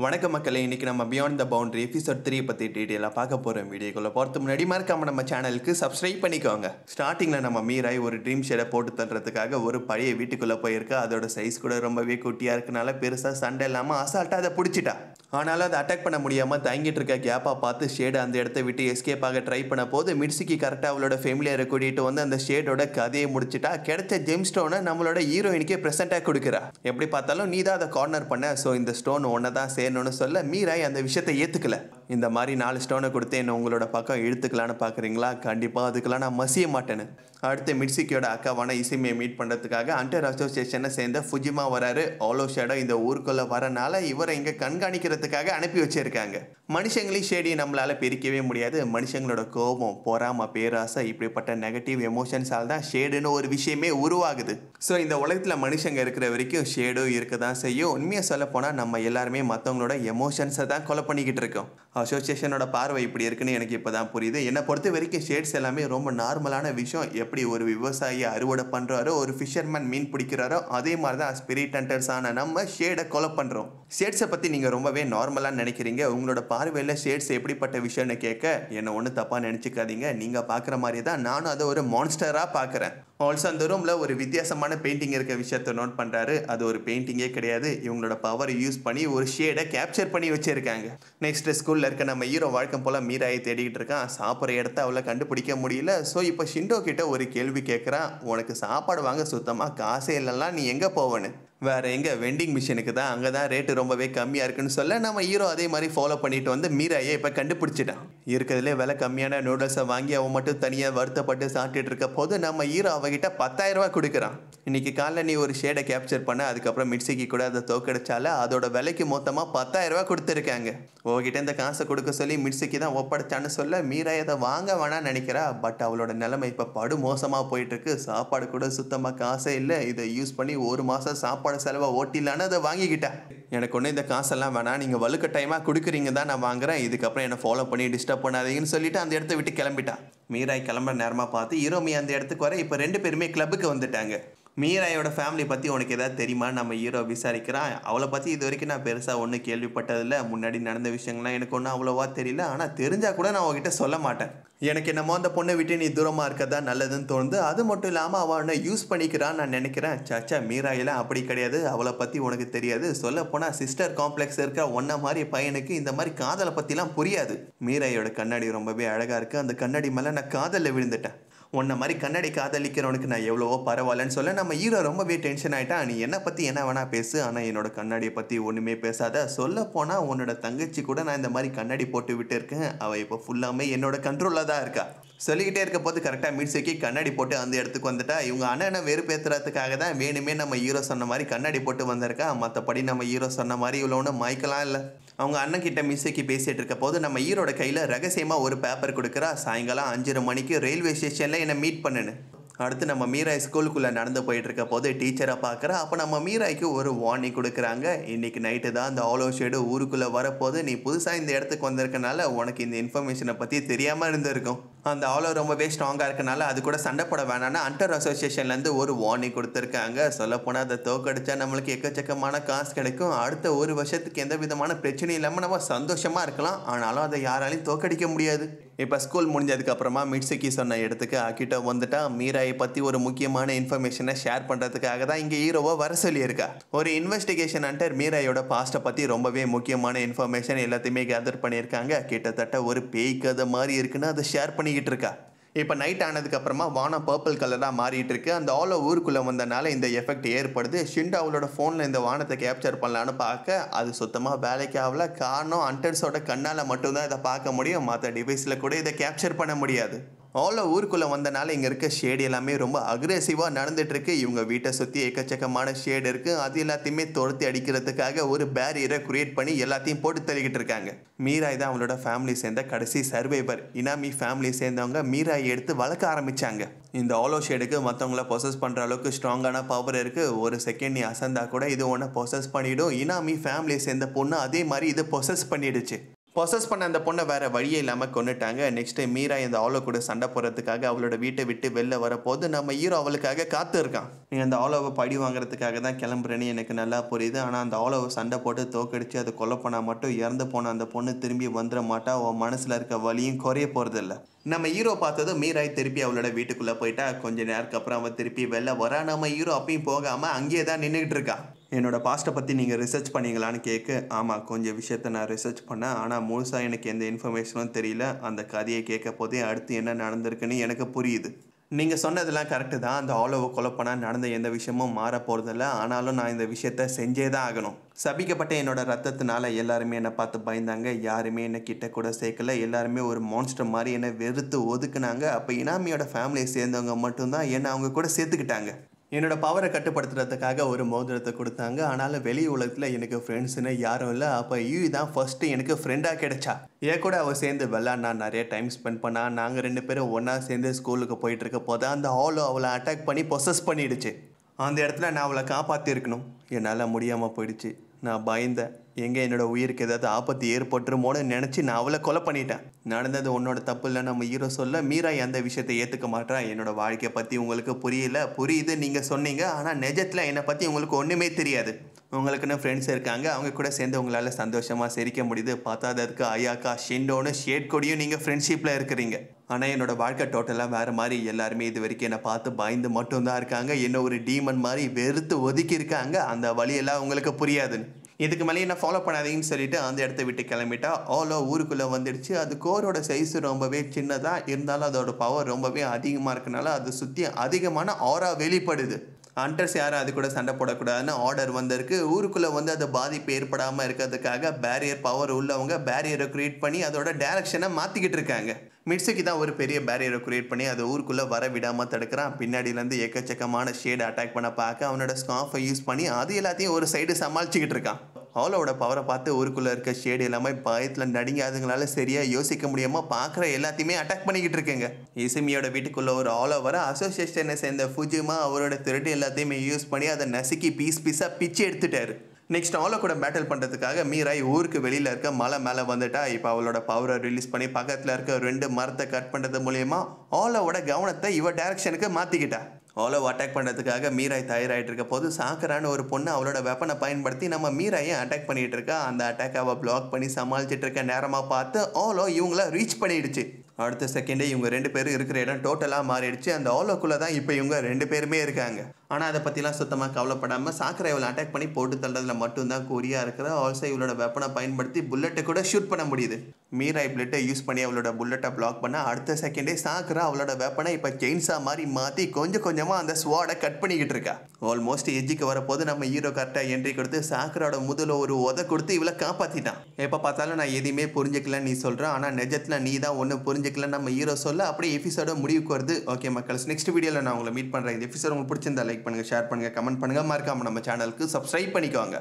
வணக்கம் மக்களே, இன்னைக்கு நம்ம பியாண்ட் த பவுண்டரி எபிசோட் 3 பற்றி டீட்டெயிலாக பார்க்க போகிறோம். வீடியோக்குள்ளே போகிறதுக்கு முன்னாடி மறக்காம நம்ம சேனலுக்கு சப்ஸ்கிரைப் பண்ணிக்கோங்க. ஸ்டார்டிங்கில் நம்ம மீராய் ஒரு ட்ரீம் ஷேடை போட்டு தள்ளுறதுக்காக ஒரு பழைய வீட்டுக்குள்ளே போயிருக்கா. அதோட சைஸ் கூட ரொம்பவே குட்டியாக இருக்கனால பெருசாக சண்டை இல்லாமல் அசால்ட்டாக அதை பிடிச்சிட்டா. ஆனாலும் அதை அட்டாக் பண்ண முடியாமல் தங்கிட்டு இருக்க கேப்பாக பார்த்து ஷேடு அந்த இடத்த விட்டு எஸ்கேப் ஆக ட்ரை பண்ண போது மிட்சுகி கரெக்டாக அவளோட ஃபேமிலியரை கூட்டிகிட்டு வந்து அந்த ஷேடோட கதையை முடிச்சுட்டா. கிடைச்ச ஜெம் ஸ்டோனை நம்மளோட ஹீரோயினுக்கே ப்ரெசென்ட்டாக கொடுக்குறா. எப்படி பார்த்தாலும் நீ தான் அதை கார்னர் பண்ண, ஸோ இந்த ஸ்டோன் ஒன்றை தான் சேரணும்னு சொல்ல மீராய் அந்த விஷயத்தை ஏற்றுக்கல. இந்த மாதிரி 4 ஸ்டோனை கொடுத்து என்ன உங்களோட பக்கம் இழுத்துக்கலான்னு பார்க்குறீங்களா? கண்டிப்பாக அதுக்கெல்லாம் நான் மசிய மாட்டேன்னு. அடுத்து மிட்சுகியோட அக்காவான இசுமியை மீட் பண்ணுறதுக்காக அண்டர் அசோசியேஷனை சேர்ந்த ஃபுஜிமா வராரு. ஆலோ ஷேடோ இந்த ஊருக்குள்ளே வரனால இவரை இங்கே கண்காணிக்கிறதுக்காக அனுப்பி வச்சிருக்காங்க. மனுஷங்களையும் ஷேடி நம்மளால் பிரிக்கவே முடியாது. மனுஷங்களோட கோபம், பொறாமை, பேராசை இப்படிப்பட்ட நெகட்டிவ் எமோஷன்ஸால் தான் ஷேடுன்னு ஒரு விஷயமே உருவாகுது. ஸோ இந்த உலகத்தில் மனுஷங்க இருக்கிற வரைக்கும் ஷேடும் இருக்க தான் செய்யும். உண்மையாக சொல்ல போனால் நம்ம எல்லாருமே மற்றவங்களோட எமோஷன்ஸை தான் கொலை பண்ணிக்கிட்டு இருக்கோம். அசோசியேஷனோட பார்வை இப்படி இருக்குன்னு எனக்கு இப்போ தான் புரியுது. என்னை பொறுத்த வரைக்கும் ஷேட்ஸ் எல்லாமே ரொம்ப நார்மலான விஷயம். எப்படி ஒரு விவசாயி அறுவடை பண்ணுறாரோ, ஒரு ஃபிஷர்மேன் மீன் பிடிக்கிறாரோ, அதே மாதிரி தான் ஸ்பிரிட் ஹண்டர்ஸான நம்ம ஷேடை கொலை பண்ணுறோம். ஷேட்ஸை பற்றி நீங்கள் ரொம்பவே நார்மலாக நினைக்கிறீங்க. உங்களோட பார்வையில் ஷேட்ஸ் எப்படிப்பட்ட விஷயம்னு கேட்க என்னை ஒன்றும் தப்பாக நினச்சிக்காதீங்க. நீங்கள் பார்க்குற மாதிரி தான் நானும் அதை ஒரு மான்ஸ்டராக பார்க்குறேன். ஆல்சோ அந்த ரூமில் ஒரு வித்தியாசமான பெயிண்டிங் இருக்க விஷயத்தை நோட் பண்ணுறாரு. அது ஒரு பெயிண்டிங்கே கிடையாது. இவங்களோட பவரை யூஸ் பண்ணி ஒரு ஷேடை கேப்சர் பண்ணி வச்சுருக்காங்க. நெக்ஸ்ட் ஸ்கூலில் இருக்க நம்ம ஹீரோ வழக்கம் போல் மீராயை தேடிக்கிட்டு இருக்கான். சாப்பிட்ற இடத்த அவளை கண்டுபிடிக்க முடியல. ஸோ இப்போ ஷிண்டோ கிட்ட ஒரு கேள்வி கேட்குறான். உனக்கு சாப்பாடு வாங்க சுத்தமாக காசே இல்லைன்னா நீ எங்கே போவேன்னு? வேறு எங்கே? வெண்டிங் மிஷினுக்கு தான். அங்கே தான் ரேட்டு ரொம்பவே கம்மியாக இருக்குன்னு சொல்ல நம்ம ஹீரோ அதே மாதிரி ஃபாலோ பண்ணிட்டு வந்து மீராயை இப்போ கண்டுபிடிச்சிட்டான். இருக்கிறதுலே விலை கம்மியான நூடுல்ஸை வாங்கி அவன் மட்டும் தனியாக வருத்தப்பட்டு சாப்பிட்டுட்டு இருக்க போது நம்ம ஹீரோ அவகிட்ட 10,000 ரூபா கொடுக்குறான். இன்றைக்கி காலைல நீ ஒரு ஷேடை கேப்சர் பண்ண, அதுக்கப்புறம் மிட்சுகி கூட அதை தோக்கடிச்சால அதோட விலைக்கு மொத்தமாக 10,000 ரூபா கொடுத்துருக்காங்க. உங்ககிட்ட இந்த காசை கொடுக்க சொல்லி மிட்சுகி தான் ஒப்படைச்சான்னு சொல்ல மீராய் அதை வாங்க வேணான்னு நினைக்கிறா. பட் அவளோட நிலைமை இப்போ படு மோசமாக போயிட்டுருக்கு. சாப்பாடு கூட சுத்தமாக காசே இல்லை. இதை யூஸ் பண்ணி 1 மாதம் சாப்பாடு செலவை ஓட்டிலான்னு அதை வாங்கிக்கிட்டேன். எனக்கு ஒன்று இந்த காசெல்லாம் வேணாம், நீங்கள் வலுக்க டைமாக கொடுக்குறீங்க தான் நான் வாங்குறேன். இதுக்கப்புறம் என்னை ஃபாலோ பண்ணி டிஸ்டர்ப் பண்ணாதீங்கன்னு சொல்லிட்டு அந்த இடத்த விட்டு கிளம்பிட்டா. மீராய் கிளம்புற நேரமாக பார்த்து ஹீரோமி அந்த இடத்துக்கு வர இப்போ 2 பேருமே கிளப்புக்கு வந்துட்டாங்க. மீராயோட ஃபேமிலி பற்றி உனக்கு எதாவது தெரியுமா? நம்ம ஹீரோ விசாரிக்கிறான். அவளை பற்றி இது வரைக்கும் நான் பெருசாக ஒன்றும் கேள்விப்பட்டதில்லை. முன்னாடி நடந்த விஷயங்கள்லாம் எனக்கு ஒன்றும் அவ்வளோவா தெரியல. ஆனால் தெரிஞ்சால் கூட நான் அவகிட்ட சொல்ல மாட்டேன். எனக்கு என்னமோ அந்த பொண்ணை விட்டு நீ தூரமாக இருக்கதா நல்லதுன்னு தோணுது. அது மட்டும் இல்லாமல் அவனை யூஸ் பண்ணிக்கிறான்னு நான் நினைக்கிறேன். சாச்சா, மீராயெல்லாம் அப்படி கிடையாது. அவளை பற்றி உனக்கு தெரியாது. சொல்லப்போனால் சிஸ்டர் காம்ப்ளெக்ஸ் இருக்க ஒன்றை மாதிரி பையனுக்கு இந்த மாதிரி காதலை பற்றிலாம் புரியாது. மீராயோட கண்ணாடி ரொம்பவே அழகாக இருக்குது. அந்த கண்ணாடி மேலே நான் காதலில் விழுந்துட்டேன். உன்னை மாதிரி கண்ணாடி காதலிக்கிறவனுக்கு நான் எவ்வளவோ பரவாயில்லன்னு சொல்ல நம்ம ஹீரோ ரொம்பவே டென்ஷன் ஆகிட்டான். நீ என்னை பற்றி என்ன வேணா பேசு, ஆனால் என்னோட கண்ணாடியை பற்றி ஒன்றுமே பேசாத. சொல்ல போனால் உன்னோட தங்கச்சி கூட நான் இந்த மாதிரி கண்ணாடி போட்டு விட்டு இருக்கேன். அவள் இப்போ ஃபுல்லாமே என்னோட கண்ட்ரோலில் தான் இருக்கா. சொல்லிக்கிட்டே இருக்க போது கரெக்டாக மிட்சுகி கண்ணாடி போட்டு அந்த இடத்துக்கு வந்துட்டா. இவங்க அண்ணனை வெறுப்பேற்றுறதுக்காக தான் வேணுமே நம்ம ஹீரோ சொன்ன மாதிரி கண்ணாடி போட்டு வந்திருக்கா. மற்றபடி நம்ம ஹீரோ சொன்ன மாதிரி இவ்வளோ ஒன்றும் மயக்கலாம் இல்லை. அவங்க அண்ணன் கிட்ட மிட்சுகி பேசிகிட்டு இருக்க போது நம்ம ஹீரோட கையில் ரகசியமாக ஒரு பேப்பர் கொடுக்குறா. சாயங்காலம் 5:30 மணிக்கு ரயில்வே ஸ்டேஷனில் என்னை மீட் பண்ணுன்னு. அடுத்து நம்ம மீராய் ஸ்கூலுக்குள்ளே நடந்து போயிட்டு இருக்க போது டீச்சரை பார்க்குறா. அப்போ நம்ம மீராய்க்கு ஒரு வார்னிங் கொடுக்குறாங்க. இன்றைக்கி நைட்டு தான் அந்த ஆலோ ஷேடு ஊருக்குள்ளே வரப்போது. நீ புதுசாக இந்த இடத்துக்கு வந்திருக்கனால உனக்கு இந்த இன்ஃபர்மேஷனை பற்றி தெரியாமல் இருந்திருக்கும். அந்த ஆலோ ரொம்பவே ஸ்ட்ராங்காக இருக்கனால அது கூட சண்டை போட வேணான்னு அண்டர் அசோசியேஷன்லேருந்து ஒரு வார்னிங் கொடுத்துருக்காங்க. சொல்லப்போனால் அதை தோக்கடிச்சா நம்மளுக்கு எக்கச்சக்கமான காசு கிடைக்கும். அடுத்த 1 வருஷத்துக்கு எந்த விதமான பிரச்சனையும் இல்லாமல் நம்ம சந்தோஷமாக இருக்கலாம். ஆனாலும் அதை யாராலையும் தோக்கடிக்க முடியாது. இப்போ ஸ்கூல் முடிஞ்சதுக்கப்புறமா மிட்சுகி சொன்ன இடத்துக்கு அக்கிட்ட வந்துட்டா. மீராயை பற்றி ஒரு முக்கியமான இன்ஃபர்மேஷனை ஷேர் பண்ணுறதுக்காக தான் இங்கே ஹீரோவை வர சொல்லியிருக்கா. ஒரு இன்வெஸ்டிகேஷன் அண்டர் மீராயோட பாஸ்ட்டை பற்றி ரொம்பவே முக்கியமான இன்ஃபர்மேஷன் எல்லாத்தையுமே கேதர் பண்ணியிருக்காங்க. கிட்டத்தட்ட ஒரு பேய் கதை மாதிரி இருக்குன்னு அதை ஷேர் பண்ணிக்கிட்டு இருக்கா. இப்போ நைட் ஆனதுக்கப்புறமா வானம் பர்பிள் கலராக மாறிட்டு இருக்கு. அந்த ஆலோ ஊருக்குள்ளே வந்தனால இந்த எஃபெக்ட் ஏற்படுது. ஷிண்டோ அவளோட ஃபோனில் இந்த வானத்தை கேப்சர் பண்ணலான்னு பார்க்க அது சுத்தமாக வேலைக்கு ஆகல. காரணம் ஹண்டர்ஸோட கண்ணால் மட்டும்தான் இதை பார்க்க முடியும். மற்ற டிவைஸில் கூட இதை கேப்சர் பண்ண முடியாது. ஆலோ ஊருக்குள்ளே வந்தனால இங்கே இருக்க ஷேடு எல்லாமே ரொம்ப அக்ரெசிவாக நடந்துகிட்ருக்கு. இவங்க வீட்டை சுற்றி எக்கச்சக்கமான ஷேடு இருக்குது. அது எல்லாத்தையுமே துரத்தி அடிக்கிறதுக்காக ஒரு பேரியரை க்ரியேட் பண்ணி எல்லாத்தையும் போட்டு தள்ளிக்கிட்டு இருக்காங்க. மீராய் தான் அவளோட ஃபேமிலி சேர்ந்த கடைசி சர்வைவர். இனாமி ஃபேமிலி சேர்ந்தவங்க மீராயை எடுத்து வளர்க்க ஆரம்பித்தாங்க. இந்த ஆலோ ஷேடுக்கு மற்றவங்கள பொசஸ் பண்ணுற அளவுக்கு ஸ்ட்ராங்கான பவர் இருக்குது. ஒரு செகண்ட் நீ அசந்தா கூட இது ஒன்று பொசஸ் பண்ணிவிடும். இனாமி ஃபேமிலியை சேர்ந்த பொண்ணு அதே மாதிரி இது பொசஸ் பண்ணிடுச்சு. பொசஸ் பண்ண அந்த பொண்ணை வேற வழியே இல்லாமல் கொண்டுட்டாங்க. நெக்ஸ்ட் மீரா இந்த ஆலோ கூட சண்டை போடுறதுக்காக அவளோட வீட்டை விட்டு வெளில வரப்போது நம்ம ஹீரோ அவளுக்காக காத்து இருக்கான். நீ அந்த ஆலோவை பழி வாங்குறதுக்காக தான் கிளம்புறேன்னு எனக்கு நல்லா புரியுது. ஆனால் அந்த ஆலோவை சண்டை போட்டு தோக்கடிச்சு அதை கொலை பண்ணால் மட்டும் இறந்து போன அந்த பொண்ணு திரும்பி வந்துட மாட்டா. அவன் மனசில் இருக்க வலியும் குறைய போகிறதில்ல. நம்ம ஹீரோ பார்த்ததும் மீராய் திருப்பி அவளோட வீட்டுக்குள்ளே போயிட்டா. கொஞ்ச நேரத்துக்கு அப்புறம் அவன் திருப்பி வெளில வரா. நம்ம ஹீரோ அப்பயும் போகாமல் அங்கேயே தான் நின்றுக்கிட்டு இருக்கா. என்னோட பாஸ்ட்டை பற்றி நீங்கள் ரிசர்ச் பண்ணீங்களான்னு கேட்க, ஆமாம் கொஞ்சம் விஷயத்த நான் ரிசர்ச் பண்ணேன். ஆனால் முழுசாக எனக்கு எந்த இன்ஃபர்மேஷனும் தெரியல. அந்த கதையை கேட்க போதே அடுத்து என்ன நடந்திருக்குன்னு எனக்கு புரியுது. நீங்கள் சொன்னதெல்லாம் கரெக்டு தான். அந்த ஆலோவை கொலை பண்ணால் நடந்த எந்த விஷயமும் மாற போகிறதில்ல. ஆனாலும் நான் இந்த விஷயத்த செஞ்சே தான் ஆகணும். சபிக்கப்பட்ட என்னோட ரத்தத்தினால எல்லாருமே என்னை பார்த்து பயந்தாங்க. யாருமே என்னை கிட்ட கூட சேர்க்கல. எல்லாருமே ஒரு மான்ஸ்டர் மாதிரி என்னை வெறுத்து ஒதுக்குனாங்க. அப்போ இனாமியோட ஃபேமிலியை சேர்ந்தவங்க மட்டும்தான் என்னை அவங்க கூட சேர்த்துக்கிட்டாங்க. என்னோட பவரை கட்டுப்படுத்துறதுக்காக ஒரு மோதிரத்தை கொடுத்தாங்க. ஆனாலும் வெளி உலகத்தில் எனக்கு ஃப்ரெண்ட்ஸுன்னு யாரும் இல்லை. அப்போ யூ தான் ஃபர்ஸ்ட்டு எனக்கு ஃப்ரெண்டாக கிடைச்சா. ஏன் கூட அவள் சேர்ந்து விளாட்னா, நிறைய டைம் ஸ்பெண்ட் பண்ணா. நாங்கள் 2 பேரும் ஒன்றா சேர்ந்து ஸ்கூலுக்கு போயிட்டு இருக்க போது அந்த ஆலோ அவளை அட்டாக் பண்ணி பொசஸ் பண்ணிடுச்சு. அந்த இடத்துல நான் அவளை காப்பாற்றிருக்கணும். என்னால் முடியாமல் போயிடுச்சு. நான் பயந்தேன், எங்கே என்னோடய உயிருக்கு ஏதாவது ஆபத்து ஏற்பட்டுருமோன்னு நினச்சி நான் அவளை கொலை பண்ணிட்டேன். நடந்தது உன்னோட தப்பு இல்லை நம்ம ஹீரோ சொல்ல. மீரா எந்த விஷயத்தை ஏற்றுக்க மாட்டா. என்னோடய வாழ்க்கையை பற்றி உங்களுக்கு புரியுது நீங்கள் சொன்னீங்க. ஆனால் நிஜத்தில் என்னை பற்றி உங்களுக்கு ஒன்றுமே தெரியாது. உங்களுக்குன்னு ஃப்ரெண்ட்ஸ் இருக்காங்க, அவங்க கூட சேர்ந்து உங்களால் சந்தோஷமாக சிரிக்க முடியுது. பார்த்தாததுக்கு அயாக்கா ஷிண்டோன்னு ஷேட் கொடியும் நீங்கள் ஃப்ரெண்ட்ஷிப்பில் இருக்கிறீங்க. ஆனால் என்னோடய வாழ்க்கை டோட்டலாக வேறு மாதிரி. எல்லாருமே இது வரைக்கும் என்னை பார்த்து பயந்து மட்டும்தான் இருக்காங்க. என்ன ஒரு டீமன் மாதிரி வெறுத்து ஒதுக்கி இருக்காங்க. அந்த வழியெல்லாம் உங்களுக்கு புரியாதுன்னு. இதுக்கு மேலே என்ன ஃபாலோ பண்ணாதீங்கன்னு சொல்லிட்டு அந்த இடத்த விட்டு கிளம்பிட்டா. ஆலோ ஊருக்குள்ளே வந்துடுச்சு. அது கோரோட சைஸ் ரொம்பவே சின்னதாக இருந்தாலும் அதோட பவர் ரொம்பவே அதிகமாக இருக்கனால அது சுற்றி அதிகமான ஆரா வெளிப்படுது. ஹண்டர்ஸ் யாரும் அது கூட சண்டை போடக்கூடாதுன்னு ஆர்டர் வந்திருக்கு. ஊருக்குள்ளே வந்து அது பாதிப்பு ஏற்படாமல் இருக்கிறதுக்காக பேரியர் பவர் உள்ளவங்க பேரியரை க்ரியேட் பண்ணி அதோட டைரக்ஷனை மாற்றிக்கிட்டு இருக்காங்க. மிட்சுக்கு தான் ஒரு பெரிய பேரியரை க்ரியேட் பண்ணி அதை ஊருக்குள்ளே வர விடாமல் தடுக்கிறான். பின்னாடியிலேருந்து எக்கச்சக்கமான ஷேட் அட்டாக் பண்ண பார்க்க அவனோட ஸ்கார்ஃபை யூஸ் பண்ணி அது எல்லாத்தையும் ஒரு சைடு சமாளிச்சுக்கிட்டு இருக்கான். ஆலோவோட பவரை பார்த்து ஊருக்குள்ளே இருக்க ஷேடு எல்லாமே பயத்தில் நடுங்கி அதுங்களால சரியாக யோசிக்க முடியாமல் பார்க்குற எல்லாத்தையுமே அட்டாக் பண்ணிக்கிட்டு இருக்கேங்க. இசுமியோட வீட்டுக்குள்ளே ஒரு ஆலோ வர அசோசியேஷனை சேர்ந்த ஃபுஜிமா அவரோட திருட்டு எல்லாத்தையுமே யூஸ் பண்ணி அதை நசுக்கி பீஸாக பிச்சு எடுத்துட்டாரு. நெக்ஸ்ட் ஆலோ கூட பேட்டில் பண்ணுறதுக்காக மீராய் ஊருக்கு வெளியில் இருக்க மலை மேலே வந்துட்டா. இப்போ அவளோட பவரை ரிலீஸ் பண்ணி பக்கத்தில் இருக்க 2 மரத்தை கட் பண்ணுறது மூலயமா ஆலோவோட கவனத்தை இவ டைரக்ஷனுக்கு மாற்றிக்கிட்டா. ஆலோவை அட்டாக் பண்ணுறதுக்காக மீராய் தயாராகிட்டு இருக்க போது சாக்கரான்னு ஒரு பொண்ணு அவளோட வெப்பனை பயன்படுத்தி நம்ம மீராயை அட்டாக் பண்ணிகிட்டு இருக்கா. அந்த அட்டாக் அவள் பிளாக் பண்ணி சமாளிச்சுட்டு இருக்க நேரமாக பார்த்து ஆலோ இவங்கள ரீச் பண்ணிடுச்சு. அடுத்த செகண்டே இவங்க 2 பேரும் இருக்கிற இடம் டோட்டலாக மாறிடுச்சு. அந்த ஆலோக்குள்ளே தான் இப்போ இவங்க 2 பேருமே இருக்காங்க. ஆனால் அதை பற்றிலாம் சுத்தமாக கவலைப்படாமல் சாக்கரை இவளை அட்டாக் பண்ணி போட்டு தள்ளுறதுல மட்டும்தான் குறியாக இருக்கிற. ஆல்சோ இவளோட வெப்பனை பயன்படுத்தி புல்லட்டை கூட ஷூட் பண்ண முடியுது. மீராய் புல்லட்டை யூஸ் பண்ணி அவளோட புல்லட்டை பிளாக் பண்ண அடுத்த செகண்டே சாக்கரா அவளோட வெப்பனை இப்போ செயின்ஸா மாதிரி மாற்றி கொஞ்சம் கொஞ்சமாக அந்த ஸ்வாடை கட் பண்ணிக்கிட்டு இருக்கா. ஆல்மோஸ்ட் எஜ்ஜுக்கு வரப்போது நம்ம ஹீரோ கரெக்டாக என்ட்ரி கொடுத்து சாக்கரோட முதல்ல ஒரு உதை கொடுத்து இவளை காப்பாற்றிட்டான். எப்போ பார்த்தாலும் நான் எதையுமே புரிஞ்சுக்கலன்னு நீ சொல்கிற, ஆனால் நிஜத்தில் நீ தான் ஒன்று புரிஞ்சுக்கல நம்ம ஹீரோ சொல்ல. அப்படியே எபிசோட முடிவுக்கு வருது. ஓகே மக்கள்ஸ், நெக்ஸ்ட் வீடியோவில் நான் உங்களை மீட் பண்ணுறேன். இந்த எபிசோட் உங்களுக்கு பிடிச்சிருந்தா லைக் பண்ணுங்கள், ஷேர் பண்ணுங்கள், கமெண்ட் பண்ணுங்கள். மறக்காம நம்ம சேனலுக்கு சப்ஸ்கிரைப் பண்ணிக்கோங்க.